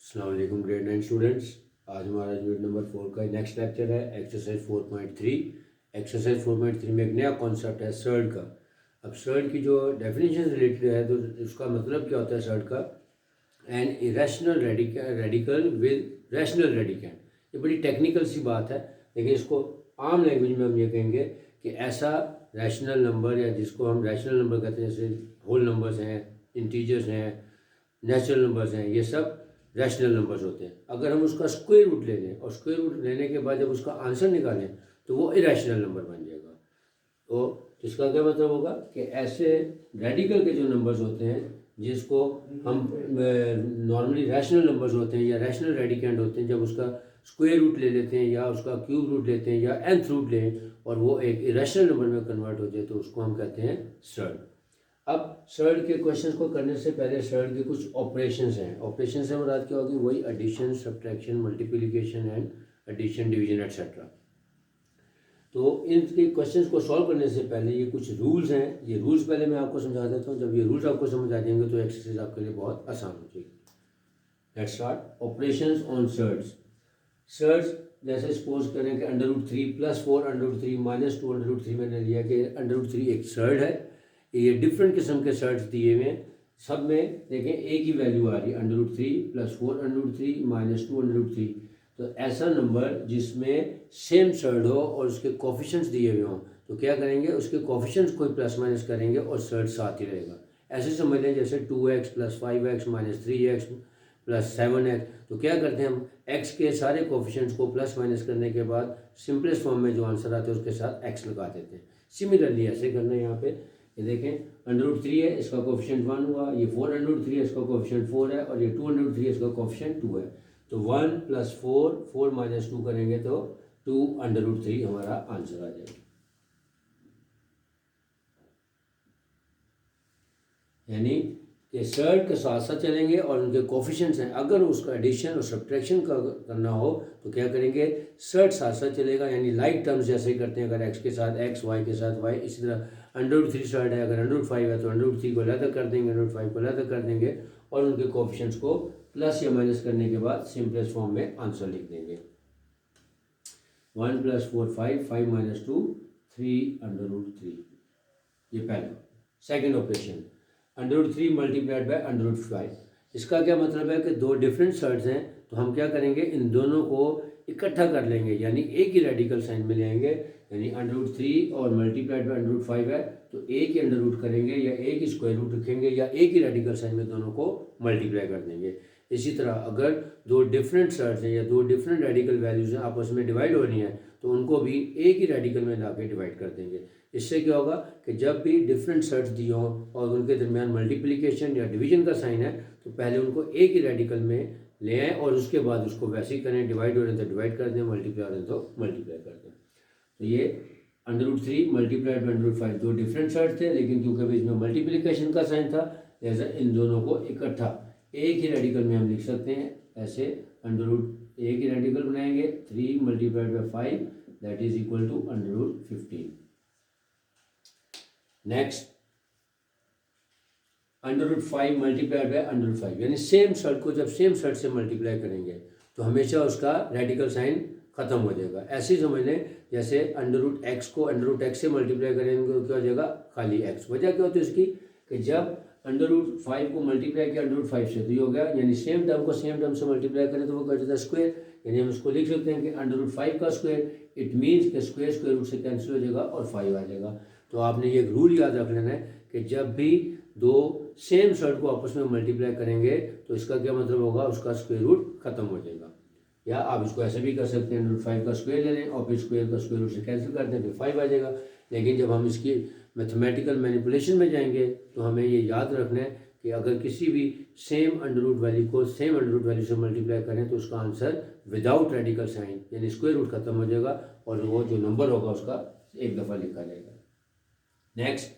अस्सलाम वालेकुम grade 9 students. आज हमारा यूनिट नंबर 4 का नेक्स्ट लेक्चर है एक्सरसाइज 4.3। एक्सरसाइज 4.3 में एक नया कॉन्सेप्ट है सर्ड का। अब सर्ड की जो डेफिनेशन रिलेटेड है तो उसका मतलब क्या होता है सर्ड का, an irrational radical with rational radicand. ये बड़ी टेक्निकल सी बात है, लेकिन इसको आम लैंग्वेज में हम ये कहेंगे कि ऐसा रैशनल नंबर या जिसको हम रैशनल नंबर कहते हैं, जैसे होल नंबर्स हैं, इंटीजर्स हैं, नेचुरल नंबर्स हैं, ये सब रैशनल नंबर्स होते हैं। अगर हम उसका स्क्वायर रूट ले लें और स्क्वायर रूट लेने के बाद जब उसका आंसर निकालें तो वो इरेशनल नंबर बन जाएगा। तो इसका क्या मतलब होगा कि ऐसे रेडिकल के जो नंबर्स होते हैं जिसको हम नॉर्मली रैशनल नंबर्स होते हैं या रैशनल रेडिकेंड होते हैं, जब उसका स्क्वायर रूट ले लेते हैं या उसका क्यूब रूट लेते हैं या nth रूट लें और वो एक इरेशनल नंबर में कन्वर्ट हो जाए तो उसको हम कहते हैं सर्ड। अब सर्ड के क्वेश्चंस को करने से पहले सर्ड के कुछ ऑपरेशंस हैं। ऑपरेशन से मुराद क्या होगी, वही addition, subtraction, multiplication and addition, division etcetera. तो इनके क्वेश्चंस को सॉल्व करने से पहले ये कुछ रूल्स हैं, ये रूल्स पहले मैं आपको समझा देता हूँ। जब ये रूल्स आपको समझ आ जाएंगे तो एक्सरसाइज आपके लिए बहुत आसान हो जाएगी। Let's start operations on surds. Surds जैसे सपोज करें कि √3 + 4 √3 - 2 √3 मैंने लिया कि √3 एक सर्ड है। ये डिफरेंट किस्म के सर्ट्स दिए हुए हैं, सब में देखें एक ही वैल्यू आ रही है, √3 + 4 √3 - 2 √3। तो ऐसा नंबर जिसमें सेम सर्ड हो और उसके कोफिशिएंट्स दिए हुए हों तो क्या करेंगे, उसके कोफिशिएंट्स को प्लस माइनस करेंगे और सर्ड साथ ही रहेगा। ऐसे समझ लें जैसे 2x + 5x - 3x + 7x। तो क्या करते हैं हम, x के सारे कोफिशिएंट्स को प्लस माइनस करने के बाद सिंपलेस्ट फॉर्म में जो आंसर आता है उसके साथ x लगा देते हैं। सिमिलरली ऐसे करना है यहाँ पे, ये देखें √3 है, इसका कोफिशिएंट 1 हुआ, ये 4 √3 है, इसका कोफिशिएंट 4 है, और ये 2 √3 है, इसका कोफिशिएंट 2 है। तो 1 + 4 4 - 2 करेंगे तो 2 √3 हमारा आंसर आ जाएगा। यानी कि सर्ड के साथ साथ चलेंगे और उनके कोफिशिएंट्स हैं, अगर उसका एडिशन और सब्ट्रैक्शन का करना हो तो क्या करेंगे, सर्ड साथ साथ चलेगा। यानी लाइक टर्म्स जैसे ही करते हैं, अगर x के साथ x, y के साथ y, इसी तरह √3 सर्ड है, अगर √5 है तो √3 को अलग कर देंगे, √5 को अलग कर देंगे और उनके कोफिशिएंट्स को प्लस या माइनस करने के बाद सिंपलेस्ट फॉर्म में आंसर लिख देंगे। 1 + 4 5 5 - 2 3 √3। ये पहला। Second operation √3 × √5। इसका क्या मतलब है कि दो डिफरेंट सर्ड्स हैं तो हम क्या करेंगे, इन दोनों को इकट्ठा कर लेंगे, यानी एक ही रेडिकल साइन में ले आएंगे। यानी √3 और ×√5 है तो एक ही अंडर रूट करेंगे या एक ही स्क्वायर रूट रखेंगे या एक ही रेडिकल साइन में दोनों को मल्टीप्लाई कर देंगे। इसी तरह अगर दो डिफरेंट सर्ड्स हैं या दो डिफरेंट रेडिकल वैल्यूज़ हैं आपस में डिवाइड हो रही हैं तो उनको भी एक ही रेडिकल में ला के डिवाइड कर देंगे। इससे क्या होगा कि जब भी डिफरेंट सर्ट्स दिए हों और उनके दरमियान मल्टीप्लिकेशन या डिवीजन का साइन है तो पहले उनको एक ही रेडिकल में ले आएँ और उसके बाद उसको वैसे ही करें, डिवाइड हो रहे हैं तो डिवाइड कर दें, मल्टीप्लाई हो रहे हैं तो मल्टीप्लाई कर दें। तो ये √3 × √5 दो डिफरेंट सर्ट्स थे, लेकिन क्योंकि बीच में मल्टीप्लिकेशन का साइन था जैसा इन दोनों को इकट्ठा एक ही रेडिकल में हम लिख सकते हैं। ऐसे एक ही रेडिकल बनाएंगे, 3 × 5 that is equal to √15। Next √5 × √5, यानी सेम सर्ट को जब सेम सर्ट से मल्टीप्लाई करेंगे तो हमेशा उसका रेडिकल साइन खत्म हो जाएगा। ऐसे ही समझ लें जैसे √x को √x से मल्टीप्लाई करेंगे तो क्या हो जाएगा, खाली x। वजह क्या होती है उसकी कि जब √5 को मल्टीप्लाई किया √5 से तो ये हो गया, यानी सेम टर्म को सेम टर्म से मल्टीप्लाई करें तो वो कर जाता है स्क्वायर। यानी हम उसको लिख सकते हैं कि √5 का स्क्वायर, इट मीन्स कि स्क्वायर स्क्वायर रूट से कैंसिल हो जाएगा और 5 आ जाएगा। तो आपने ये रूल याद रख लेना है कि जब भी दो सेम सर्ट को आपस में मल्टीप्लाई करेंगे तो इसका क्या मतलब होगा, उसका स्क्वायर रूट खत्म हो जाएगा। या आप इसको ऐसे भी कर सकते हैं, √5 का स्क्वायर ले लें और फिर स्क्वायर का स्क्वायर रूट से कैंसिल कर दें, फिर 5 आ जाएगा। लेकिन जब हम इसकी मैथमेटिकल मैनिपुलेशन में जाएंगे तो हमें ये याद रखना है कि अगर किसी भी सेम अंडर रूट वैल्यू को सेम अंडर रूट वैल्यू से मल्टीप्लाई करें तो उसका आंसर विदाउट रेडिकल साइन यानी स्क्वायर रूट खत्म हो जाएगा और वो जो नंबर होगा उसका एक दफ़ा लिखा जाएगा। नेक्स्ट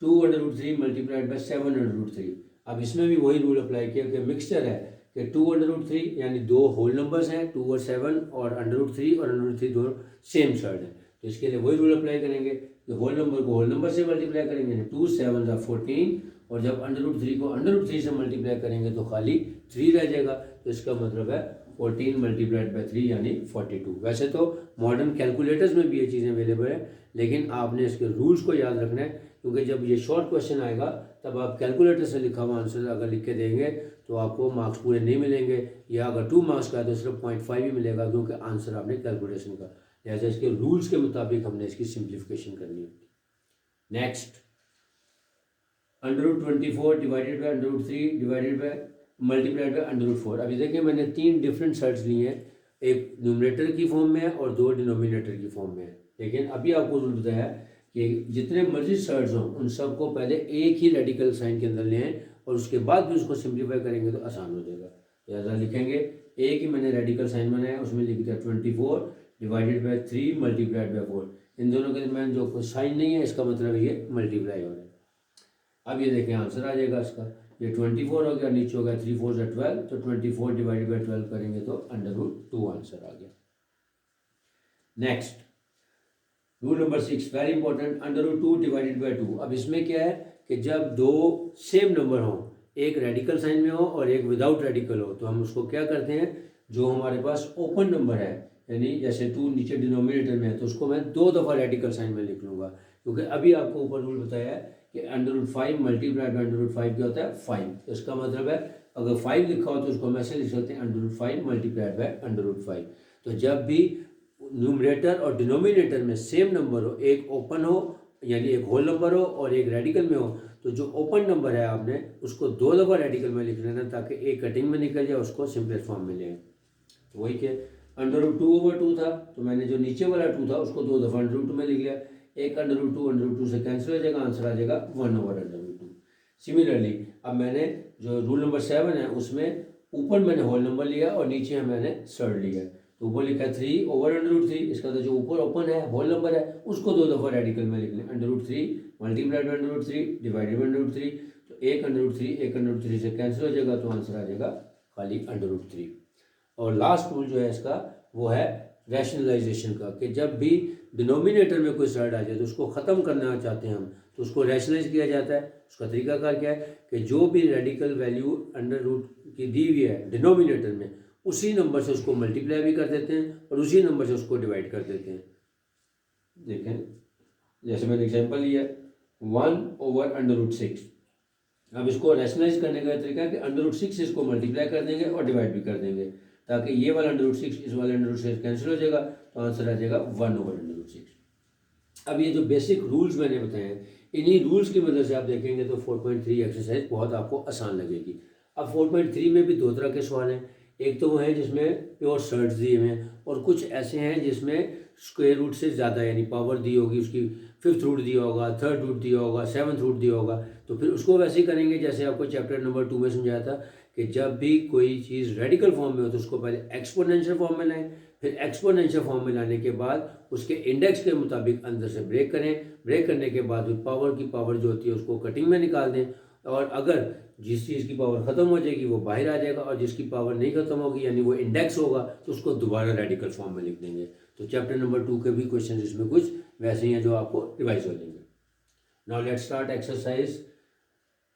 2 √3 × 7 √3। अब इसमें भी वही रूल अप्लाई किया कि मिक्सचर है कि 2 √3 यानी दो होल नंबर्स हैं 2 और 7 और √3 और √3 दोनों सेम सर्ड है तो इसके लिए वही रूल अप्लाई करेंगे कि होल नंबर को होल नंबर से मल्टीप्लाई करेंगे, 2 7 × 14 और जब √3 को √3 से मल्टीप्लाई करेंगे तो खाली 3 रह जाएगा। तो इसका मतलब है 14 मल्टीप्लाइड बाई 3 यानी 42। वैसे तो मॉडर्न कैलकुलेटर्स में भी ये चीज़ें अवेलेबल है, लेकिन आपने इसके रूल्स को याद रखना है, क्योंकि जब ये शॉर्ट क्वेश्चन आएगा तब आप कैलकुलेटर से लिखा हुआ आंसर अगर लिख के देंगे तो आपको मार्क्स पूरे नहीं मिलेंगे, या अगर 2 मार्क्स का है तो सिर्फ 0.5 ही मिलेगा, क्योंकि आंसर आपने कैलकुलेशन का। लिहाजा इसके रूल्स के मुताबिक हमने इसकी सिंप्लीफिकेशन करनी है। Next, √24 divided by √3 divided by multiplied by √4। अभी देखिए मैंने 3 डिफरेंट सर्ट्स लिए हैं, एक न्यूमरेटर की फॉर्म में है और 2 डिनोमिनेटर की फॉर्म में है। लेकिन अभी आपको रूल बताया कि जितने मर्जी सर्ट्स हों उन सबको पहले एक ही रेडिकल साइन के अंदर लें और उसके बाद भी उसको सिंप्लीफाई करेंगे तो आसान हो जाएगा। लिहाजा लिखेंगे, एक ही मैंने रेडिकल साइन बनाया, उसमें लिख दिया 24 डिवाइडेड बाई 3 मल्टीप्लाइड बाई 4। इन दोनों के दरमियान जो कोई साइन नहीं है इसका मतलब ये मल्टीप्लाई हो रहा है। अब ये देखें आंसर आ जाएगा इसका, ये 24 हो गया, नीचे हो गया 3 4 से 12, तो 24 डिवाइडेड बाई 12 करेंगे तो √2 आंसर आ गया। Next, rule number 6 very important, √2 divided by 2। अब इसमें क्या है कि जब दो सेम नंबर हों, एक रेडिकल साइन में हो और एक विदाउट रेडिकल हो, तो हम उसको क्या करते हैं, जो हमारे पास ओपन नंबर है, यानी जैसे 2 नीचे डिनोमिनेटर में है तो उसको मैं 2 दफ़ा रेडिकल साइन में लिख लूँगा, क्योंकि अभी आपको ऊपर रूल बताया है कि √5 मल्टीप्लाइड बाई √5 क्या होता है 5। तो इसका मतलब है अगर 5 लिखा हो तो उसको हम ऐसे लिख सकते हैं √5 मल्टीप्लाइड बाई √5। तो जब भी न्यूमरेटर और डिनोमिनेटर में सेम नंबर हो, एक ओपन हो यानी एक होल नंबर हो और एक रेडिकल में हो, तो जो ओपन नंबर है आपने उसको 2 दफ़ा रेडिकल में लिख लेना ताकि एक कटिंग में निकल जाए, उसको सिंपलेस्ट फॉर्म में ले। तो वही के √2/2 था, तो मैंने जो नीचे वाला 2 था उसको 2 दफ़ा √2 में लिख लिया, एक √2 से कैंसिल हो जाएगा, आंसर आ जाएगा 1/√2। सिमिलरली अब मैंने जो रूल नंबर 7 है उसमें ऊपर मैंने होल नंबर लिया और नीचे मैंने सर्ड लिया, तो ऊपर लिखा 3/√3। इसका तो जो ऊपर ओपन है होल नंबर है उसको 2 दफ़ा रेडिकल में लिख लें, √3 मल्टीप्लाइड बाई √3 डिवाइडेड बाई √3, तो एक √3 से कैंसिल हो जाएगा, तो आंसर आ जाएगा खाली √3। और लास्ट रूल जो है इसका वो है रैशनलाइजेशन का, कि जब भी डिनोमिनेटर में कोई सर्ड आ जाए तो उसको ख़त्म करना चाहते हैं हम, तो उसको रैशनलाइज किया जाता है। उसका तरीकाकार क्या है कि जो भी रेडिकल वैल्यू √2 की दी हुई है डिनोमिनेटर में, उसी नंबर से उसको मल्टीप्लाई भी कर देते हैं और उसी नंबर से उसको डिवाइड कर देते हैं। देखें जैसे मैंने एग्जांपल लिया 1/√6। अब इसको रैशनलाइज करने का तरीका है कि √6 इसको मल्टीप्लाई कर देंगे और डिवाइड भी कर देंगे, ताकि ये वाला √6 इस वाले √6 कैंसिल हो जाएगा, तो आंसर आ जाएगा 1/√6। अब ये जो बेसिक रूल्स मैंने बताए हैं, इन्हीं रूल्स की मदद से आप देखेंगे तो 4.3 एक्सरसाइज बहुत आपको आसान लगेगी। अब 4.3 में भी 2 तरह के सवाल हैं, एक तो वो है जिसमें प्योर सर्ट्स दिए हुए हैं और कुछ ऐसे हैं जिसमें स्क्वायर रूट से ज़्यादा यानी पावर दी होगी, उसकी 5th रूट दिया होगा, 3rd रूट दिया होगा, 7th रूट दिया होगा, तो फिर उसको वैसे ही करेंगे जैसे आपको चैप्टर नंबर 2 में समझाया था कि जब भी कोई चीज़ रेडिकल फॉर्म में हो तो उसको पहले एक्सपोनेंशियल फॉर्म में लाएं, फिर एक्सपोनेंशियल फॉर्म में लाने के बाद उसके इंडेक्स के मुताबिक अंदर से ब्रेक करें, ब्रेक करने के बाद पावर की पावर जो होती है उसको कटिंग में निकाल दें, और अगर जिस चीज़ की पावर ख़त्म हो जाएगी वो बाहर आ जाएगा और जिसकी पावर नहीं ख़त्म होगी यानी वो इंडेक्स होगा तो उसको दोबारा रेडिकल फॉर्म में लिख देंगे। तो चैप्टर नंबर 2 के भी क्वेश्चन इसमें कुछ वैसे ही हैं जो आपको रिवाइज हो जाएंगे। Now let's start exercise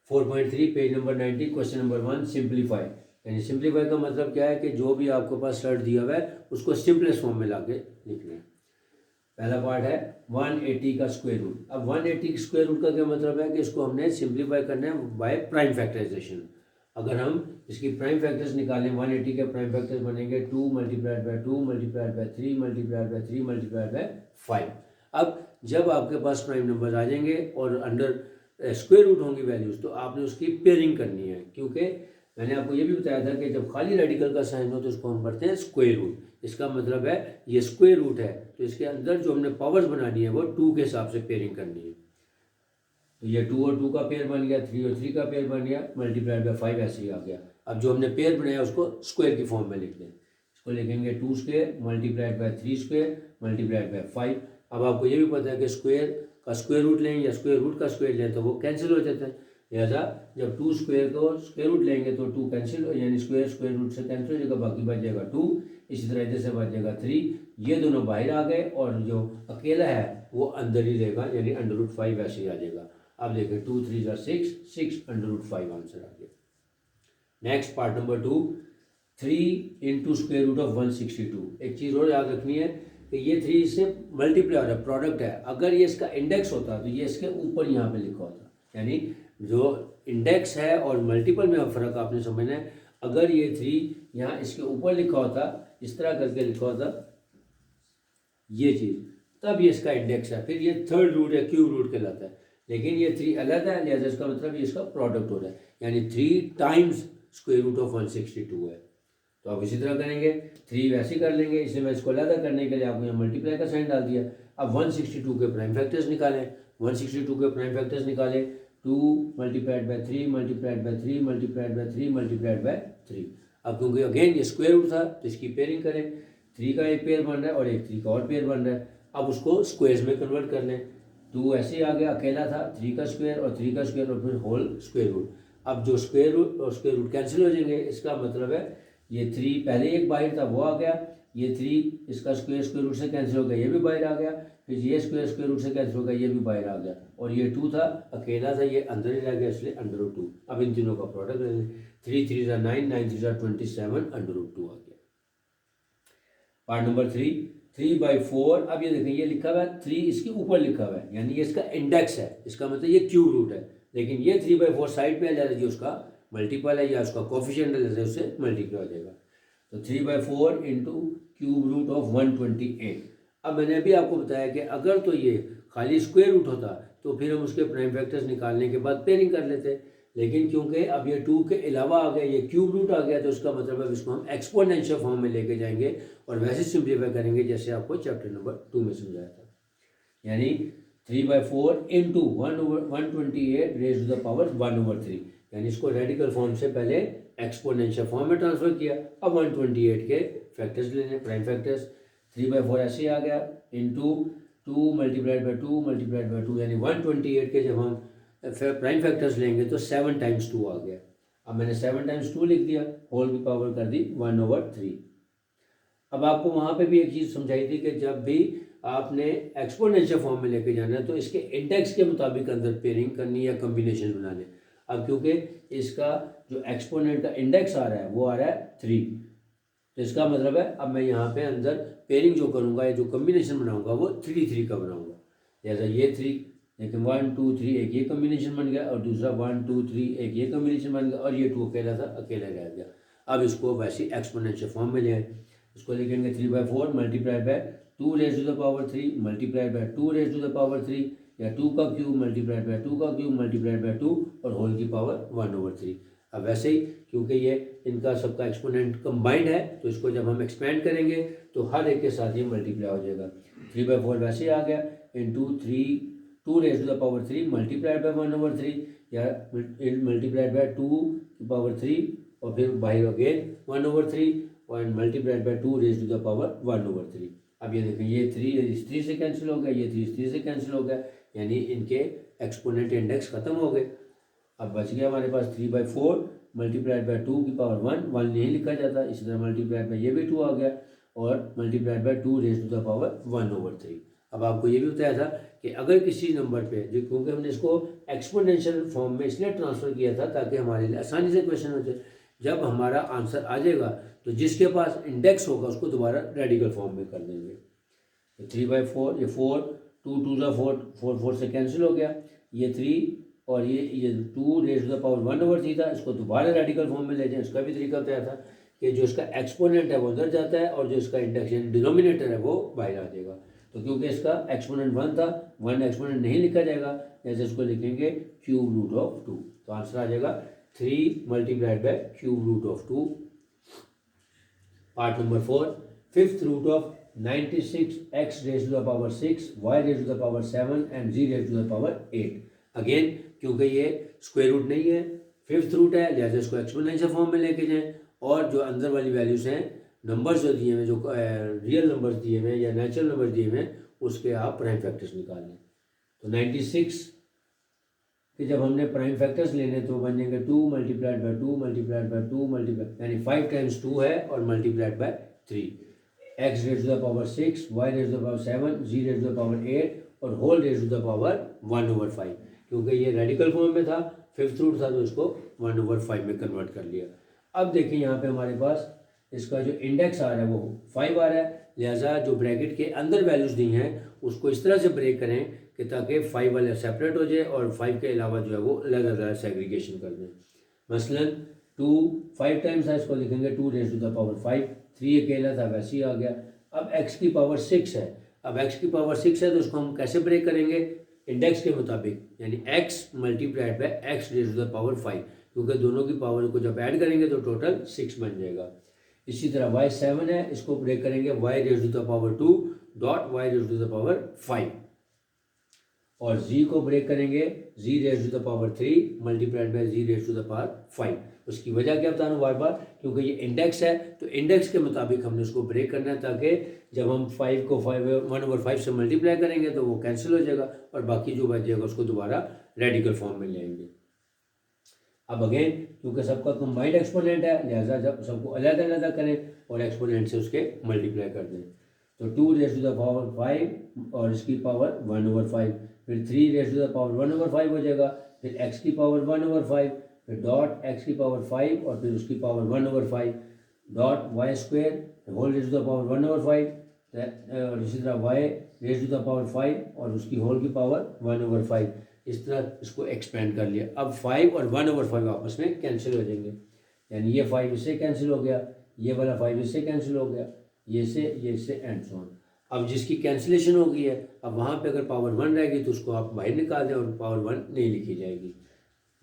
4.3 page number 90 question number 1 simplify. यानी सिंप्लीफाई का मतलब क्या है कि जो भी आपके पास सर्ट दिया हुआ है उसको सिंपलेस्ट फॉर्म में ला के लिखना है। पहला पार्ट है 180 का स्क्वायर रूट। अब 180 स्क्वायर रूट का क्या मतलब है कि इसको हमने सिंप्लीफाई करना है बाय प्राइम फैक्टराइजेशन। अगर हम इसकी प्राइम फैक्टर्स निकालें 180 के प्राइम फैक्टर्स बनेंगे 2 multiplied by 2 multiplied by 3 multiplied by 3 multiplied by 5। अब जब आपके पास प्राइम नंबर आ जाएंगे और अंडर स्क्वायर रूट होंगी वैल्यूज़, तो आपने उसकी पेयरिंग करनी है, क्योंकि मैंने आपको ये भी बताया था कि जब खाली रेडिकल का साइन हो तो उसको हम करते हैं स्क्वायर रूट। इसका मतलब है ये स्क्वायर रूट है तो इसके अंदर जो हमने पावर्स बनानी है वो 2 के हिसाब से पेयरिंग करनी है। तो ये 2 और 2 का पेयर बन गया, 3 और 3 का पेयर बन गया, मल्टीप्लाइड बाय 5 ऐसे ही आ गया। अब जो हमने पेयर बनाया उसको स्क्वायर की फॉर्म में लिख दें, इसको लिखेंगे 2 square multiplied by 3 square multiplied by 5। अब आपको ये भी पता है कि स्क्वायर का स्क्वायर रूट लें या स्क्वायर रूट का स्क्वायर लें तो वो कैंसिल हो जाता है, लिहाजा जब 2 स्क्वायर को स्क्वायर रूट लेंगे तो 2 कैंसिल यानी स्क्वायर स्क्वायर रूट से कैंसिल हो जाएगा, बाकी बच जाएगा 2। इसी तरह इधर से बच जाएगा 3, ये दोनों बाहर आ गए और जो अकेला है वो अंदर ही रहेगा यानी √5 ऐसे ही आ जाएगा। अब देखें 2 3 ज़ा 6, 6 अंडर रूट 5 आंसर आ गया। Next part number 2, 3 into square root of 162। एक चीज़ और याद रखनी है कि ये 3 इससे मल्टीप्लाई हो रहा है, प्रोडक्ट है। अगर ये इसका इंडेक्स होता तो ये इसके ऊपर यहाँ पे लिखा होता, यानी जो इंडेक्स है और मल्टीपल में फ़र्क आपने समझना है। अगर ये 3 यहाँ इसके ऊपर लिखा होता, इस तरह करके लिखा होता ये चीज़, तब ये इसका इंडेक्स है, फिर ये थर्ड रूट या क्यूब रूट कहलाता है। लेकिन ये 3 अलग है, लिहाजा इसका मतलब ये इसका प्रोडक्ट हो रहा है, यानी 3 टाइम्स स्क्वायर रूट ऑफ 162 है। तो आप इसी तरह करेंगे, 3 वैसे ही कर लेंगे, इसलिए मैं इसको अलग करने के लिए आपको यहाँ मल्टीप्लाई का साइन डाल दिया। अब 162 के प्राइम फैक्टर्स निकालें, 162 के प्राइम फैक्टर्स निकालें, 2 multiplied by 3 multiplied by 3 multiplied by 3 multiplied by 3। अब क्योंकि अगेन ये स्क्वायर रूट था तो इसकी पेयरिंग करें, 3 का एक पेयर बन रहा है और एक 3 का और पेयर बन रहा है। अब उसको स्क्वायर्स में कन्वर्ट कर लें, 2 ऐसे ही आ गया, अकेला था, 3 का स्क्वायर और 3 का स्क्वायर और फिर होल स्क्वायर रूट। अब जो स्क्वायर रूट और स्क्वायर रूट कैंसिल हो जाएंगे, इसका मतलब है ये 3 पहले एक बाहर था वो आ गया, ये 3 इसका स्क्वायर स्क्वायर रूट से कैंसिल हो गया, ये भी बाहर आ गया, फिर ये स्क्वायर स्क्वायर रूट से कैंसिल हो गया, ये भी बाहर आ गया, और ये 2 था अकेला था, ये अंदर ही रह गया, इसलिए अंडर रूट 2। अब इन तीनों का प्रोडक्ट ले लें, 3 3 ज़ा 9, 9 3 ज़ा 27 अंडर रूट 2 आ गया। Part number 3/4। अब ये देखें, ये लिखा हुआ है 3 इसके ऊपर लिखा हुआ है, यानी ये इसका इंडेक्स है, इसका मतलब ये क्यूब रूट है। लेकिन ये 3/4 साइड पे आ जाता है, जो उसका मल्टीपल है या उसका कोफिशिएंट है, जैसे उससे मल्टीप्लाई हो जाएगा। तो 3/4 इंटू क्यूब रूट ऑफ 128। अब मैंने अभी आपको बताया कि अगर तो ये खाली स्क्वायर रूट होता तो फिर हम उसके प्राइम फैक्टर्स निकालने के बाद पेयरिंग कर लेते, लेकिन क्योंकि अब ये 2 के अलावा आ गया, ये क्यूब रूट आ गया, तो उसका मतलब है इसको हम एक्सपोनेंशियल फॉर्म में लेके जाएंगे और वैसे सिंप्लीफाई करेंगे जैसे आपको चैप्टर नंबर 2 में समझाया था। यानी 3/4 into 128 raise to the power 1/3, यानी इसको रेडिकल फॉर्म से पहले एक्सपोनेंशियल फॉर्म में ट्रांसफर किया। अब 128 के फैक्टर्स लेने, प्राइम फैक्टर्स, 3/4 ऐसे ही आ गया, into 2 multiplied by 2 multiplied by 2, यानी 128 के जब हम प्राइम फैक्टर्स लेंगे तो 7 टाइम्स 2 आ गया। अब मैंने 7 टाइम्स 2 लिख दिया, होल की पावर कर दी 1/3। अब आपको वहाँ पे भी एक चीज़ समझाई थी कि जब भी आपने एक्सपोनेंशियल फॉर्म में लेके जाना है तो इसके इंडेक्स के मुताबिक अंदर पेयरिंग करनी या कम्बिनेशन बनाने। अब क्योंकि इसका जो एक्सपोनेंट का इंडेक्स आ रहा है वो आ रहा है 3, तो इसका मतलब है अब मैं यहाँ पे अंदर पेयरिंग जो करूँगा या जो कम्बिनेशन बनाऊँगा वो 3 का बनाऊँगा। जैसा ये 3, लेकिन 1 2 3 एक ये कम्बिनेशन बन गया, और दूसरा 1 2 3 एक ये कम्बिनेशन बन गया, और ये 2 अकेला था, अकेला रह गया। अब इसको वैसे एक्सपोनेंशियल फॉर्म में ले आए, इसको लिखेंगे 3/4 multiply by 2 raise to the power 3 multiply by 2 raise to the power 3, या 2 का क्यूब मल्टीप्लाई बाय 2 का क्यूब मल्टीप्लाई बाय 2 और होल की पावर 1/3। अब वैसे ही क्योंकि ये इनका सबका एक्सपोनेंट कंबाइंड है, तो इसको जब हम एक्सपेंड करेंगे तो हर एक के साथ ये मल्टीप्लाई हो जाएगा। 3/4 वैसे ही आ गया, into 2 raise to the power 3 multiplied बाय 1/3, या मल्टीप्लाइड बाय 2 की पावर 3 और फिर बाहर अगेन 1/3 और multiplied by 2 raise to the power 1/3। अब ये देखें, ये 3 इस 3 से कैंसिल हो गया, ये 3 इस 3 से कैंसिल हो गया, यानी इनके एक्सपोनेंट इंडेक्स खत्म हो गए। अब बच गया हमारे पास 3/4 मल्टीप्लाइड बाय 2 की पावर 1 नहीं लिखा जाता, इसी तरह मल्टीप्लाइड बाय ये भी 2 आ गया, और multiplied by 2 raise to the power 1/3। अब आपको ये भी बताया था कि अगर किसी नंबर पे, जो क्योंकि हमने इसको एक्सपोनेंशियल फॉर्म में इसलिए ट्रांसफ़र किया था ताकि हमारे लिए आसानी से क्वेश्चन हो जाए, जब हमारा आंसर आ जाएगा तो जिसके पास इंडेक्स होगा उसको दोबारा रेडिकल फॉर्म में कर देंगे। तो 3/4, ये 4 2 2 ज़ा 4 से कैंसिल हो गया, ये 3 और ये 2 रेज़ टू द पावर 1/3 था, इसको दोबारा रेडिकल फॉर्म में ले जाएं। इसका भी तरीका बताया था कि जो इसका एक्सपोनेंट है वो अंदर जाता है और जो इसका इंडेक्स डिनोमिनेटर है वो बाहर आ जाएगा। तो क्योंकि इसका एक्सपोनेंट 1 था, 1 एक्सपोनेंट नहीं लिखा जाएगा, जैसे इसको लिखेंगे क्यूब रूट ऑफ 2, तो आंसर आ जाएगा 3 multiplied by cube root of 2। Part number 4, 5th root of 96 x raise to the power 6 y raise to the power 7 and z raise to the power 8। Again क्योंकि ये square root नहीं है, 5th root है, लिहाजा इसको exponential form में लेके जाएं, और जो अंदर वाली वैल्यूज हैं, नंबर्स जो दिए हुए, जो रियल नंबर्स दिए हुए या नेचुरल नंबर दिए हुए, उसके आप प्राइम फैक्टर्स निकाल लें। तो 96 कि जब हमने प्राइम फैक्टर्स लेने तो बन जाएंगे 2 multiplied by 2 multiplied by 2 multiplied, यानी 5 टाइम्स 2 है और multiplied by 3, x raise to the power 6 y raise to the power 7 z raise to the power 8 और whole raise to the power 1/5। क्योंकि ये रेडिकल फॉर्म में था, फिफ्थ रूट था, तो इसको 1/5 में कन्वर्ट कर लिया। अब देखिए यहाँ पे हमारे पास इसका जो इंडेक्स आ रहा है वो 5 आ रहा है, लिहाजा जो ब्रैकेट के अंदर वैल्यूज़ दी हैं उसको इस तरह से ब्रेक करें कि ताकि 5 वाले सेपरेट हो जाए और 5 के अलावा जो है वो अलग अलग सेग्रीगेशन कर दें। मसलन 2 5 टाइम्स था, इसको लिखेंगे 2⁵5, 3 अकेला था वैसे ही आ गया। अब x की पावर 6 है, अब x की पावर 6 है तो उसको हम कैसे ब्रेक करेंगे, इंडेक्स के मुताबिक, यानी x मल्टीप्लाइड बाय x⁵5, क्योंकि दोनों की पावर को जब ऐड करेंगे तो टोटल 6 बन जाएगा। इसी तरह y 7 है, इसको ब्रेक करेंगे y⁵2 डॉट y⁵5, और z को ब्रेक करेंगे z⁵3 मल्टीप्लाइड बाय z⁵5। उसकी वजह क्या बता रहा हूँ बार बार, क्योंकि ये इंडेक्स है तो इंडेक्स के मुताबिक हमने उसको ब्रेक करना है, ताकि जब हम 5 को 1/5 से मल्टीप्लाई करेंगे तो वो कैंसिल हो जाएगा और बाकी जो बच जाएगा उसको दोबारा रेडिकल फॉर्म में ले आएंगे। अब अगेन क्योंकि सबका कंबाइंड एक्सपोनेंट है, लिहाजा जब सबको अलग अलग करें और एक्सपोनेंट से उसके मल्टीप्लाई कर दें, तो 2⁵5 और इसकी पावर 1/5, फिर 3⁵1/5 हो जाएगा, फिर x की पावर 1/5, फिर डॉट x की पावर 5 और फिर उसकी power 1/5, dot y² whole raise to the power 1/5, और इसी तरह y⁵5 और उसकी होल की पावर 1/5। इस तरह इसको एक्सपेंड कर लिया। अब 5 और 1/5 आपस में कैंसिल हो जाएंगे, यानी ये 5 इससे कैंसिल हो गया, ये वाला 5 इससे कैंसिल हो गया, ये से एंड सो ऑन। अब जिसकी कैंसिलेशन हो गई है, अब वहाँ पे अगर पावर 1 रहेगी तो उसको आप बाहर निकाल दें और पावर 1 नहीं लिखी जाएगी।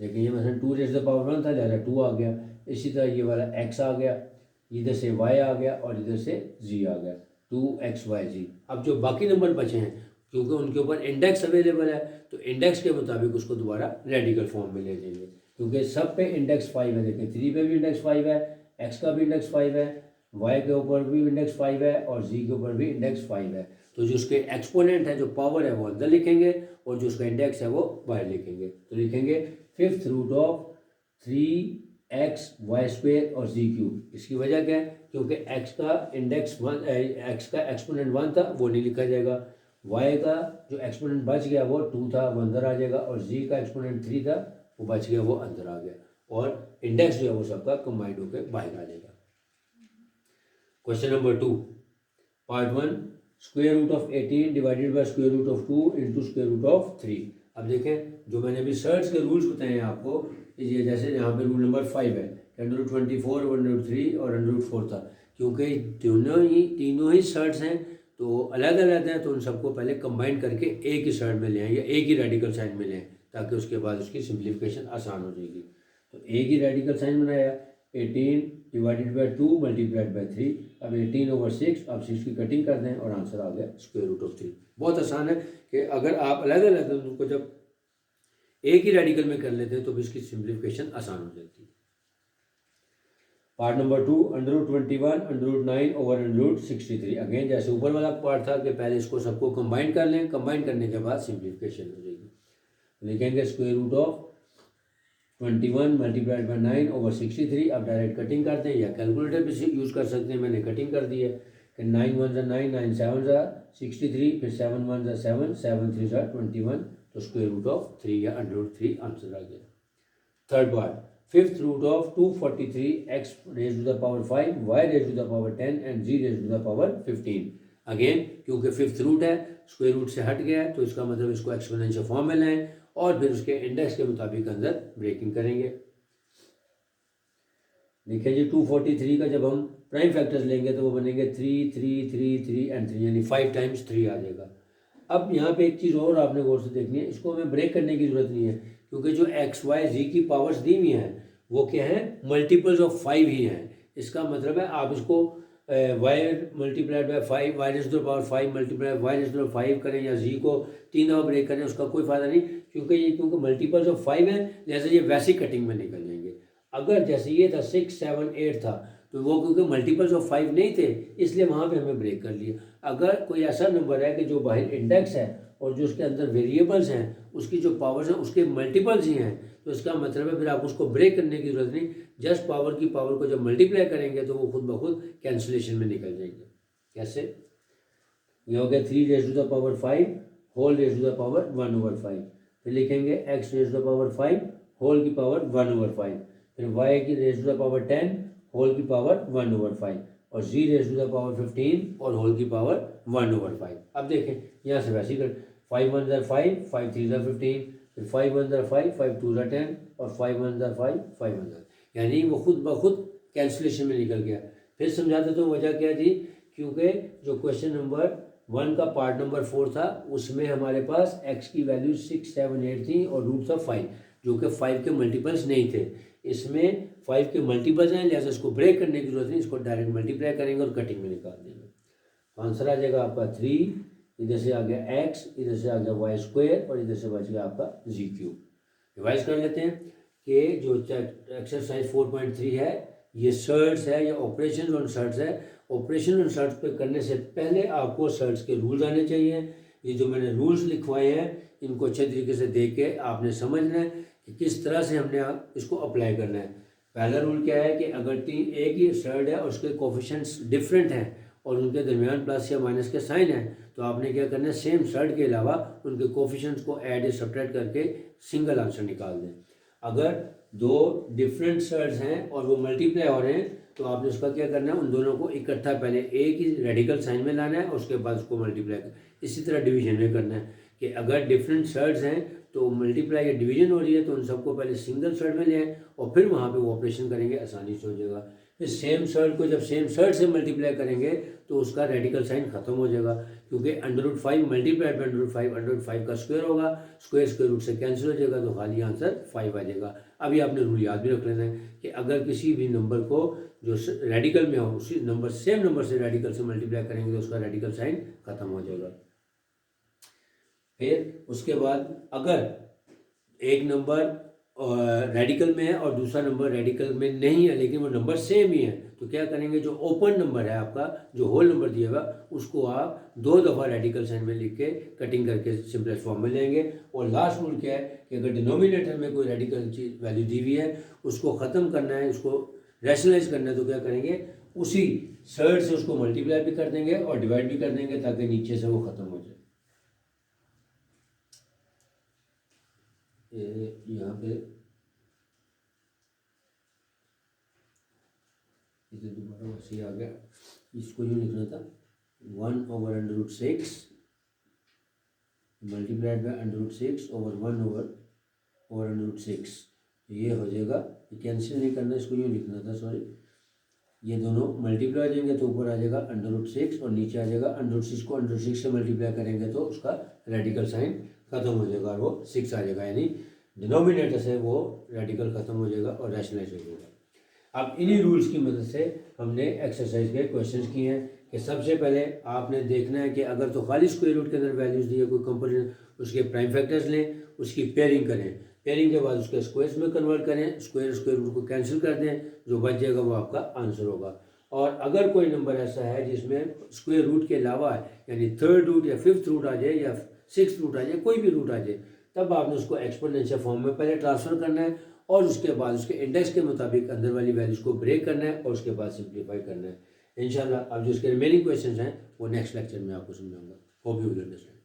लेकिन ये मतलब 2⁵1 था, लिहाजा 2 आ गया। इसी तरह ये वाला x आ गया, इधर से y आ गया और इधर से z आ गया, 2xyz। अब जो बाकी नंबर बचे हैं, क्योंकि उनके ऊपर इंडेक्स अवेलेबल है तो इंडेक्स के मुताबिक उसको दोबारा रेडिकल फॉर्म में ले जाएंगे, क्योंकि सब पे इंडेक्स 5 है। देखें 3 पे भी इंडेक्स 5 है, x का भी इंडेक्स 5 है, y के ऊपर भी इंडेक्स 5 है और z के ऊपर भी इंडेक्स 5 है। तो जो उसके एक्सपोनेंट है, जो पावर है, वो अंदर लिखेंगे और जो उसका इंडेक्स है वो बाहर लिखेंगे। तो लिखेंगे 5th रूट ऑफ 3xy² और z³। इसकी वजह क्या है, क्योंकि x का इंडेक्स 1, x का एक्सपोनेंट 1 था, वो नहीं लिखा जाएगा। y का जो एक्सपोनेंट बच गया वो 2 था, वो अंदर आ जाएगा, और z का एक्सपोनेंट 3 था, वो बच गया, वो अंदर आ गया, और इंडेक्स जो है वो सबका कंबाइंड होकर बाहर आ जाएगा। Question number 2 part 1, square root of 18 divided by square root of 2 into square root of 3। अब देखें जो मैंने अभी सर्च के रूल्स बताए हैं आपको, ये जैसे यहाँ पे रूल नंबर 5 है, √24, √3 और √4 था, क्योंकि तीनों ही सर्ट्स हैं तो अलग अलग हैं, तो उन सबको पहले कंबाइन करके एक ही सर्ट में ले आएँ या एक ही रेडिकल साइन में ले आएँ, ताकि उसके बाद उसकी सिंप्लीफिकेशन आसान हो जाएगी। तो एक ही रेडिकल साइन बनाया, 18 डिवाइडेड बाय 2 मल्टीप्लाइड बाय 3। अब 18/6, अब 6 की कटिंग कर दें और आंसर आ गया स्क्वायर रूट ऑफ 3। बहुत आसान है कि अगर आप अलग अलग उनको जब एक ही रेडिकल में कर लेते हैं तो भी इसकी सिंप्लीफिकेशन आसान हो जाती है। Part number 2, √21, √9 over √63। अगेन जैसे ऊपर वाला पार्ट था कि पहले इसको सबको कंबाइन कर लें, कंबाइन करने के बाद सिंप्लीफिकेशन हो जाएगी। लिखेंगे square root of 21 multiplied by 9 over 63। अब डायरेक्ट कटिंग करते हैं या कैलकुलेटर भी यूज़ कर सकते हैं, मैंने कटिंग कर दी है कि 9 1 9, 9 7 63, फिर 7 1 7, 7 3 21, तो स्क्वायर रूट ऑफ 3 या √3 आंसर आ गया। Third part, 5th root of 243 x⁵5 y⁵10 and z⁵15। Again क्योंकि 5th रूट है, स्क्वायर रूट से हट गया है, तो इसका मतलब इसको एक्सपोनेंशियल फॉर्म में लाएं और फिर उसके इंडेक्स के मुताबिक अंदर ब्रेकिंग करेंगे। देखिए जी 243 का जब हम प्राइम फैक्टर्स लेंगे तो वो बनेंगे 3 3 3 3 एंड 3, यानी 5 टाइम्स 3 आ जाएगा। अब यहाँ पे एक चीज़ और आपने गौर से देखनी है, इसको हमें ब्रेक करने की ज़रूरत नहीं है, क्योंकि जो x y z की पावर्स दी हुई हैं वो क्या है, मल्टीपल्स ऑफ 5 ही हैं। इसका मतलब है आप इसको y multiplied by 5 y⁵5 multiply y⁵5 करें या z को 3 दफ़ा ब्रेक करें, उसका कोई फ़ायदा नहीं, क्योंकि मल्टीपल्स ऑफ 5 हैं, जैसे ये वैसी कटिंग में निकल जाएंगे। अगर जैसे ये था 6 7 8 था, तो वो क्योंकि मल्टीपल्स ऑफ 5 नहीं थे, इसलिए वहाँ पे हमें ब्रेक कर लिया। अगर कोई ऐसा नंबर है कि जो बाहर इंडेक्स है और जो उसके अंदर वेरिएबल्स हैं, उसकी जो पावर्स हैं उसके मल्टीपल्स ही हैं, तो इसका मतलब है फिर आप उसको ब्रेक करने की ज़रूरत नहीं, जस्ट पावर की पावर को जब मल्टीप्लाई करेंगे तो वो खुद ब खुद कैंसिलेशन में निकल जाएंगे। कैसे? ये हो गया 3⁵5 whole raised to the power 1/5। फिर लिखेंगे x raise to the power 5 whole की पावर 1/5, फिर y की raise to the power 10 whole की पावर 1/5 और z raise to the power 15 और होल की पावर 1/5। अब देखें यहाँ से वैसे ही कर 5 1 ज़ा 5, 5 3 ज़ा 15, फिर 5 1 ज़ा 5, 5 2 ज़ा 10 और 5 1 ज़ा 5, 5 1 ज़ा, यानी वो खुद ब खुद कैंसिलेशन में निकल गया। फिर समझाते तो वजह क्या थी, क्योंकि जो क्वेश्चन नंबर 1 का पार्ट नंबर 4 था उसमें हमारे पास x की वैल्यू 6 7 8 थी और रूट था 5, जो कि 5 के मल्टीपल्स नहीं थे। इसमें 5 के मल्टीपल्स हैं, लिहाजा इसको ब्रेक करने की जरूरत नहीं, इसको डायरेक्ट मल्टीप्लाई करेंगे और कटिंग में निकाल देंगे। आंसर आ जाएगा आपका 3, इधर से आ गया x, इधर से आ गया वाई स्क्वायर और इधर से बच गया आपका जी क्यूब। रिवाइज कर लेते हैं कि जो एक्सरसाइज 4.3 है ये सर्ट्स है या ऑपरेशन ऑन सर्ट्स है। ऑपरेशन ऑन सर्ट्स पे करने से पहले आपको सर्ट्स के रूल्स आने चाहिए। ये जो मैंने रूल्स लिखवाए हैं इनको अच्छे तरीके से देख के आपने समझना है कि किस तरह से हमने इसको अप्लाई करना है। पहला रूल क्या है कि अगर एक ही सर्ट है और उसके कोफिशिएंट्स डिफरेंट हैं और उनके दरमियान प्लस या माइनस के साइन है, तो आपने क्या करना है, सेम सर्ट के अलावा उनके कोफिशिएंट्स को ऐड या सब्ट्रैक्ट करके सिंगल आंसर निकाल दें। अगर दो डिफरेंट सर्ट्स हैं और वो मल्टीप्लाई हो रहे हैं तो आपने उसका क्या करना है, उन दोनों को इकट्ठा पहले एक ही रेडिकल साइन में लाना है और उसके बाद उसको मल्टीप्लाई करना। इसी तरह डिवीजन में करना है कि अगर डिफरेंट सर्ट्स हैं तो मल्टीप्लाई या डिवीजन हो रही है तो उन सबको पहले सिंगल सर्ट में ले आए और फिर वहाँ पे वो ऑपरेशन करेंगे, आसानी से हो जाएगा। फिर सेम सर्ट को जब सेम सर्ट से मल्टीप्लाई करेंगे तो उसका रेडिकल साइन खत्म हो जाएगा, क्योंकि √5 मल्टीप्लाइड बाई √5 का स्क्वायर होगा, स्क्वायर रूट से कैंसिल हो जाएगा तो खाली आंसर 5 आ जाएगा। अभी आपने रूल याद भी रख लेना है कि अगर किसी भी नंबर को जो रेडिकल में हो उसी नंबर सेम नंबर से रेडिकल से मल्टीप्लाई करेंगे तो उसका रेडिकल साइन खत्म हो जाएगा। फिर उसके बाद अगर एक नंबर रेडिकल में है और दूसरा नंबर रेडिकल में नहीं है लेकिन वो नंबर सेम ही है, तो क्या करेंगे, जो ओपन नंबर है आपका जो होल नंबर दिया हुआ उसको आप 2 दफ़ा रेडिकल साइन में लिख के कटिंग करके सिंपलेस्ट फॉर्म में लेंगे। और लास्ट रूल क्या है कि अगर डिनोमिनेटर में कोई रेडिकल चीज वैल्यू दी हुई है उसको ख़त्म करना है, उसको रैशनलाइज करना है, तो क्या करेंगे, उसी सर्ट से उसको मल्टीप्लाई भी कर देंगे और डिवाइड भी कर देंगे ताकि नीचे से वो ख़त्म हो जाए। यहाँ पे इधर दोबारा वैसे आ गया, इसको यूँ लिखना था 1/√6 मल्टीप्लाइड बाई √6 ओवर 1/√6, ये हो जाएगा। कैंसिल नहीं करना, इसको यूँ लिखना था, सॉरी, ये दोनों मल्टीप्लाई हो जाएंगे तो ऊपर आ जाएगा √6 और नीचे आ जाएगा √6 को √6 से मल्टीप्लाई करेंगे तो उसका रेडिकल साइन खत्म हो जाएगा और वो 6 आ जाएगा, यानी डिनोमिनेटर से वो रेडिकल खत्म हो जाएगा और रैशनलाइज हो जाएगा। अब इन्हीं रूल्स की मदद से हमने एक्सरसाइज के क्वेश्चंस किए हैं कि सबसे पहले आपने देखना है कि अगर तो खाली स्क्वायर रूट के अंदर वैल्यूज़ दी है कोई कंपोजिशन, उसके प्राइम फैक्टर्स लें, उसकी पेयरिंग करें, पेयरिंग के बाद उसके स्क्वायर्स में कन्वर्ट करें, स्क्वायर रूट को कैंसिल कर दें, जो बच जाएगा वो आपका आंसर होगा। और अगर कोई नंबर ऐसा है जिसमें स्क्वायर रूट के अलावा यानी 3rd रूट या 5th रूट आ जाए या 6th रूट आ जाए, कोई भी रूट आ जाए, तब आपने उसको एक्सपोनेंशियल फॉर्म में पहले ट्रांसफ़र करना है और उसके बाद उसके इंडेक्स के मुताबिक अंदर वाली वैल्यूज़ को ब्रेक करना है और उसके बाद सिंप्लीफाई करना है। इंशाल्लाह अब जो इसके रिमेनिंग क्वेश्चंस हैं वो नेक्स्ट लेक्चर में आपको समझाऊंगा। Hope you will understand.